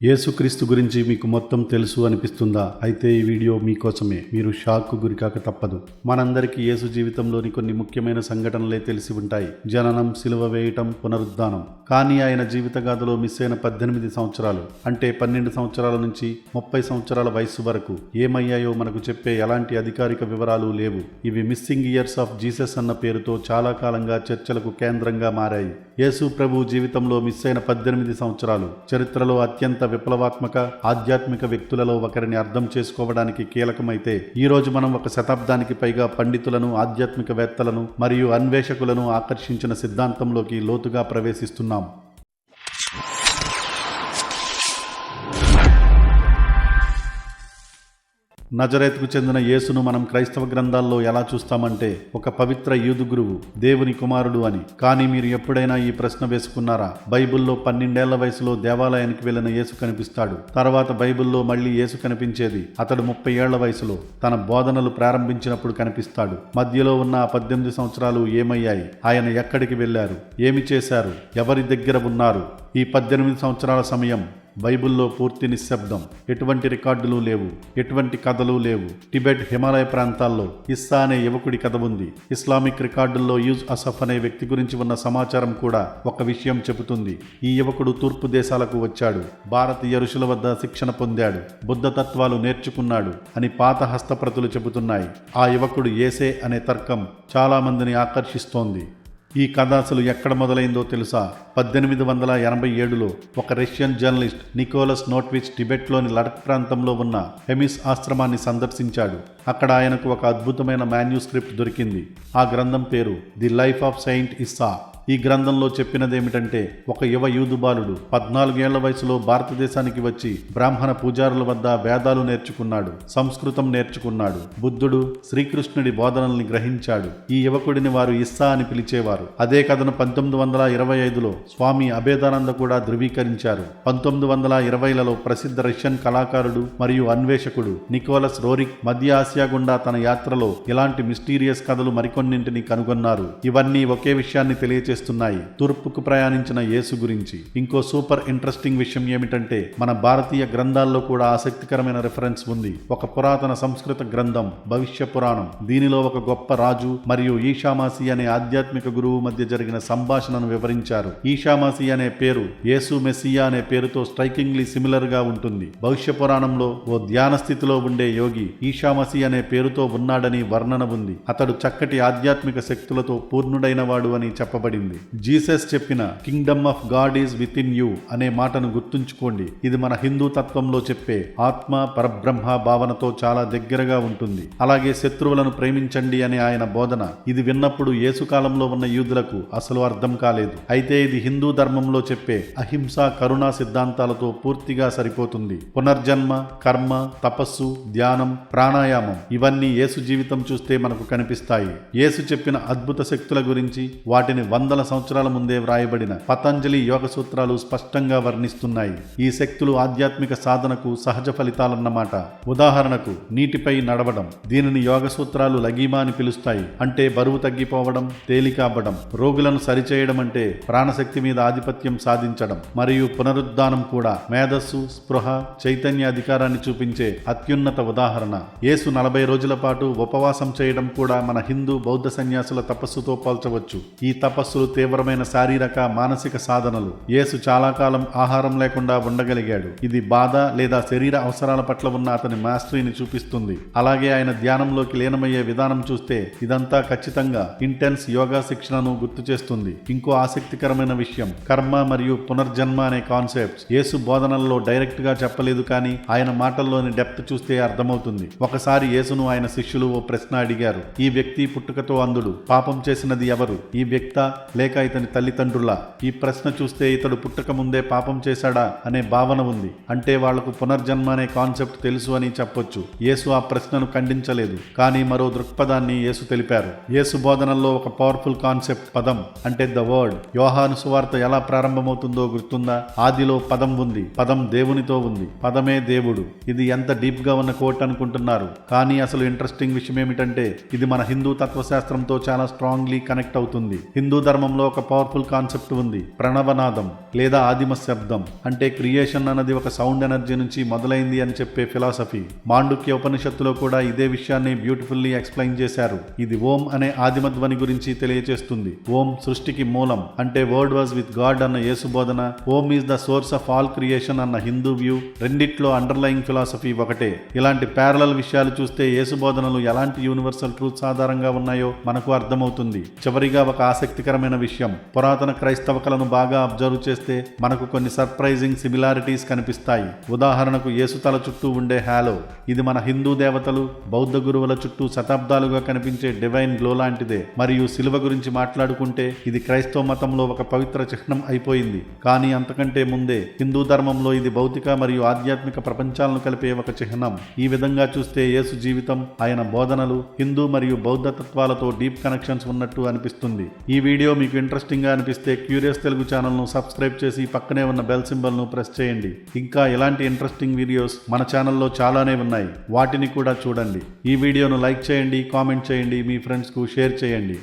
యేసుక్రీస్తు గురించి మీకు మొత్తం తెలుసు అనిపిస్తుందా? అయితే ఈ వీడియో మీకోసమే. మీరు షాక్కు గురికాక తప్పదు. మనందరికీ యేసు జీవితంలోని కొన్ని ముఖ్యమైన సంఘటనలే తెలిసి ఉంటాయి. జననం, సిలువ వేయటం, పునరుద్ధానం. కానీ ఆయన జీవిత గాథలో మిస్ అయిన 18 సంవత్సరాలు, అంటే 12 సంవత్సరాల నుంచి 30 సంవత్సరాల వయస్సు వరకు ఏమయ్యాయో మనకు చెప్పే ఎలాంటి అధికారిక వివరాలు లేవు. ఇవి మిస్సింగ్ ఇయర్స్ ఆఫ్ జీసస్ అన్న పేరుతో చాలా కాలంగా చర్చలకు కేంద్రంగా మారాయి. యేసు ప్రభు జీవితంలో మిస్ అయిన 18 సంవత్సరాలు చరిత్రలో అత్యంత విప్లవాత్మక ఆధ్యాత్మిక వ్యక్తులలో ఒకరిని అర్థం చేసుకోవడానికి కీలకమైతే, ఈ రోజు మనం ఒక శతాబ్దానికి పైగా పండితులను, ఆధ్యాత్మికవేత్తలను మరియు అన్వేషకులను ఆకర్షించిన సిద్ధాంతంలోకి లోతుగా ప్రవేశిస్తున్నాం. నజరేతుకు చెందిన యేసును మనం క్రైస్తవ గ్రంథాల్లో ఎలా చూస్తామంటే ఒక పవిత్ర యూదు గురువు, దేవుని కుమారుడు అని. కానీ మీరు ఎప్పుడైనా ఈ ప్రశ్న వేసుకున్నారా? బైబిల్లో 12 ఏళ్ల వయసులో దేవాలయానికి వెళ్లిన యేసు కనిపిస్తాడు. తర్వాత బైబిల్లో మళ్లీ యేసు కనిపించేది అతడు 30 ఏళ్ల వయసులో తన బోధనలు ప్రారంభించినప్పుడు కనిపిస్తాడు. మధ్యలో ఉన్న ఆ 18 సంవత్సరాలు ఏమయ్యాయి? ఆయన ఎక్కడికి వెళ్లారు? ఏమి చేశారు? ఎవరి దగ్గర ఉన్నారు? ఈ 18 సంవత్సరాల సమయం బైబిల్లో పూర్తి నిశ్శబ్దం. ఎటువంటి రికార్డులు లేవు, ఎటువంటి కథలు లేవు. టిబెట్, హిమాలయ ప్రాంతాల్లో ఇస్సా అనే యువకుడి కథ ఉంది. ఇస్లామిక్ రికార్డుల్లో యూజ్ అసఫ్ అనే వ్యక్తి గురించి ఉన్న సమాచారం కూడా ఒక విషయం చెబుతుంది. ఈ యువకుడు తూర్పు దేశాలకు వచ్చాడు, భారతీయ ఋషుల వద్ద శిక్షణ పొందాడు, బుద్ధ తత్వాలు నేర్చుకున్నాడు అని పాత హస్తప్రతులు చెబుతున్నాయి. ఆ యువకుడు యేసే అనే తర్కం చాలా మందిని ఆకర్షిస్తోంది. ఈ కథ అసలు ఎక్కడ మొదలైందో తెలుసా? 1887లో ఒక రష్యన్ జర్నలిస్ట్ నికోలస్ నోట్విచ్ టిబెట్లోని లడక్ ప్రాంతంలో ఉన్న హెమిస్ ఆశ్రమాన్ని సందర్శించాడు. అక్కడ ఆయనకు ఒక అద్భుతమైన మాన్యూస్క్రిప్ట్ దొరికింది. ఆ గ్రంథం పేరు the life of Saint Isa. ఈ గ్రంథంలో చెప్పినదేమిటంటే, ఒక యువ యూదు బాలుడు 14 ఏళ్ల వయసులో భారతదేశానికి వచ్చి బ్రాహ్మణ పూజారుల వద్ద వేదాలు నేర్చుకున్నాడు, సంస్కృతం నేర్చుకున్నాడు, బుద్ధుడు, శ్రీకృష్ణుడి బోధనల్ని గ్రహించాడు. ఈ యువకుడిని వారు ఇస్సా అని పిలిచేవారు. అదే కథను 1925లో స్వామి అభేదానంద కూడా ధృవీకరించారు. 1920లలో ప్రసిద్ధ రష్యన్ కళాకారుడు మరియు అన్వేషకుడు నికోలస్ రోరిక్ మధ్య ఆసియా గుండా తన యాత్రలో ఇలాంటి మిస్టీరియస్ కథలు మరికొన్నింటిని కనుగొన్నారు. ఇవన్నీ ఒకే విషయాన్ని తెలియచేస్తున్నాయి, తూర్పుకు ప్రయాణించిన యేసు గురించి. ఇంకో సూపర్ ఇంట్రెస్టింగ్ విషయం ఏమిటంటే, మన భారతీయ గ్రంథాల్లో కూడా ఆసక్తికరమైన రిఫరెన్స్ ఉంది. ఒక పురాతన సంస్కృత గ్రంథం భవిష్య పురాణం. దీనిలో ఒక గొప్ప రాజు మరియు ఈషామాసి అనే ఆధ్యాత్మిక గురువు మధ్య జరిగిన సంభాషణను వివరించారు. ఈషామాసి అనే పేరు యేసు మెస్సియా అనే పేరుతో స్ట్రైకింగ్లీ సిమిలర్ గా ఉంటుంది. భవిష్య పురాణంలో ఓ ధ్యాన స్థితిలో ఉండే యోగి ఈషామాసి అనే పేరుతో ఉన్నాడని వర్ణన ఉంది. అతడు చక్కటి ఆధ్యాత్మిక శక్తులతో పూర్ణుడైన వాడు అని చెప్పబడింది. జీసస్ చెప్పిన Kingdom of God is with in you అనే మాటను గుర్తుంచుకోండి. ఇది మన హిందూ తత్వంలో చెప్పే ఆత్మ, పరబ్రహ్మ భావనతో చాలా దగ్గరగా ఉంటుంది. అలాగే శత్రువులను ప్రేమించండి అనే ఆయన బోధన, ఇది విన్నప్పుడు యేసు కాలంలో ఉన్న యూదులకు అసలు అర్థం కాలేదు. అయితే ఇది హిందూ ధర్మంలో చెప్పే అహింస, కరుణా సిద్ధాంతాలతో పూర్తిగా సరిపోతుంది. పునర్జన్మ, కర్మ, తపస్సు, ధ్యానం, ప్రాణాయామం ఇవన్నీ యేసు జీవితం చూస్తే మనకు కనిపిస్తాయి. యేసు చెప్పిన అద్భుత శక్తుల గురించి వాటిని వందల సంవత్సరాల ముందే వ్రాయబడిన పతంజలి యోగ సూత్రాలు స్పష్టంగా వర్ణిస్తున్నాయి. ఈ శక్తులు ఆధ్యాత్మిక సాధనకు సహజ ఫలితాలన్నమాట. ఉదాహరణకు నీటిపై నడవడం. దీనిని యోగ సూత్రాలు లగీమా అని పిలుస్తాయి. అంటే బరువు తగ్గిపోవడం, తేలికవ్వడం. రోగులను సరిచేయడం అంటే ప్రాణశక్తి మీద ఆధిపత్యం సాధించడం. మరియు పునరుద్ధానం కూడా మేధస్సు, స్పృహ, చైతన్య అధికారాన్ని చూపించే అత్యున్నత ఉదాహరణ. యేసు 40 రోజుల పాటు ఉపవాసం చేయడం కూడా మన హిందూ, బౌద్ధ సన్యాసుల తపస్సుతో పోల్చవచ్చు. ఈ తపస్సులు తీవ్రమైన శారీరక, మానసిక సాధనలు. యేసు చాలా కాలం ఆహారం లేకుండా ఉండగలిగాడు. ఇది బాధ లేదా శరీర అవసరాల పట్ల ఉన్న అతని మాస్టరీని చూపిస్తుంది. అలాగే ఆయన ధ్యానంలోకి లీనమయ్యే విధానం చూస్తే ఇదంతా ఖచ్చితంగా ఇంటెన్స్ యోగా శిక్షణను గుర్తు చేస్తుంది. ఇంకో ఆసక్తికరమైన విషయం, కర్మ మరియు పునర్జన్మ అనే కాన్సెప్ట్స్ యేసు బోధనల్లో డైరెక్ట్ గా చెప్పలేదు, కానీ ఆయన మాటల్లోని డెప్త్ చూస్తే అర్థమవుతుంది. ఒకసారి యేసును ఆయన శిష్యులు ఓ ప్రశ్న అడిగారు. ఈ వ్యక్తి పుట్టుకతో అంధుడు, పాపం చేసినది ఎవరు? ఈ వ్యక్తి లేక ఇతని తల్లిదండ్రుల? ఈ ప్రశ్న చూస్తే ఇతడు పుట్టక ముందే పాపం చేశాడా అనే భావన ఉంది. అంటే వాళ్లకు పునర్జన్మ అనే కాన్సెప్ట్ తెలుసు అని చెప్పొచ్చు. యేసు ఆ ప్రశ్నను ఖండించలేదు, కానీ మరో దృక్పథాన్ని యేసు తెలిపారు. యేసు బోధనల్లో ఒక పవర్ఫుల్ కాన్సెప్ట్ పదం, అంటే ద వర్డ్. యోహాను సువార్త ఎలా ప్రారంభమవుతుందో గుర్తుందా? ఆదిలో పదం ఉంది, పదం దేవునితో ఉంది, పదమే దేవుడు. ఇది ఎంత డీప్ గా ఉన్న కోట్ అనుకుంటున్నారు, కానీ అసలు ఇంట్రెస్టింగ్ విషయం ఏమిటంటే ఇది మన హిందూ తత్వశాస్త్రంతో చాలా స్ట్రాంగ్లీ కనెక్ట్ అవుతుంది. హిందూ ధర్మ ధర్మంలో ఒక పవర్ఫుల్ కాన్సెప్ట్ ఉంది, ప్రణవనాదం లేదా ఆదిమ శబ్దం. అంటే క్రియేషన్ అన్నది ఒక సౌండ్ ఎనర్జీ నుంచి మొదలైంది అని చెప్పే ఫిలాసఫీ. మాండుక్య ఉపనిషత్తులో కూడా ఇదే విషయాన్ని బ్యూటిఫుల్లీ ఎక్స్ప్లెయిన్ చేశారు. ఇది ఓం అనే ఆదిమ ధ్వని గురించి తెలియజేస్తుంది. ఓం సృష్టికి మూలం అంటే వర్డ్ వాజ్ విత్ గాడ్ అన్న యేసు బోధన, Om is the source of all creation అన్న హిందూ వ్యూ, రెండిట్లో అండర్లయింగ్ ఫిలాసఫీ ఒకటే. ఇలాంటి ప్యారలల్ విషయాలు చూస్తే యేసు బోధనలు ఎలాంటి యూనివర్సల్ ట్రూత్స్ ఆధారంగా ఉన్నాయో మనకు అర్థమవుతుంది. చివరిగా ఒక ఆసక్తికరమైన విషయం, పురాతన క్రైస్తవ కళను బాగా అబ్జర్వ్ చేస్తే మనకు కొన్ని సర్ప్రైజింగ్ సిమిలారిటీస్ కనిపిస్తాయి. ఉదాహరణకు యేసు తల చుట్టూ ఉండే హాలో, ఇది మన హిందూ దేవతలు బౌద్ధ గురువుల చుట్టూ శతాబ్దాలుగా కనిపించే డివైన్ గ్లో లాంటిదే. మరియు శిలువ గురించి మాట్లాడుకుంటే ఇది క్రైస్తవ మతంలో ఒక పవిత్ర చిహ్నం అయిపోయింది. కానీ అంతకంటే ముందే హిందూ ధర్మంలో ఇది భౌతిక మరియు ఆధ్యాత్మిక ప్రపంచాలను కలిపే ఒక చిహ్నం. ఈ విధంగా చూస్తే యేసు జీవితం, ఆయన బోధనలు హిందూ మరియు బౌద్ధ తత్వాలతో డీప్ కనెక్షన్స్ ఉన్నట్టు అనిపిస్తుంది. ఈ వీడియో మీకు ఇంట్రెస్టింగ్ గా అనిపిస్తే క్యూరియస్ తెలుగు ఛానల్ ను సబ్స్క్రైబ్ చేసి పక్కనే ఉన్న బెల్ సింబల్ ను ప్రెస్ చేయండి. ఇంకా ఇలాంటి ఇంట్రెస్టింగ్ వీడియోస్ మన ఛానల్లో చాలానే ఉన్నాయి, వాటిని కూడా చూడండి. ఈ వీడియోను లైక్ చేయండి, కామెంట్ చేయండి, మీ ఫ్రెండ్స్ కు షేర్ చేయండి.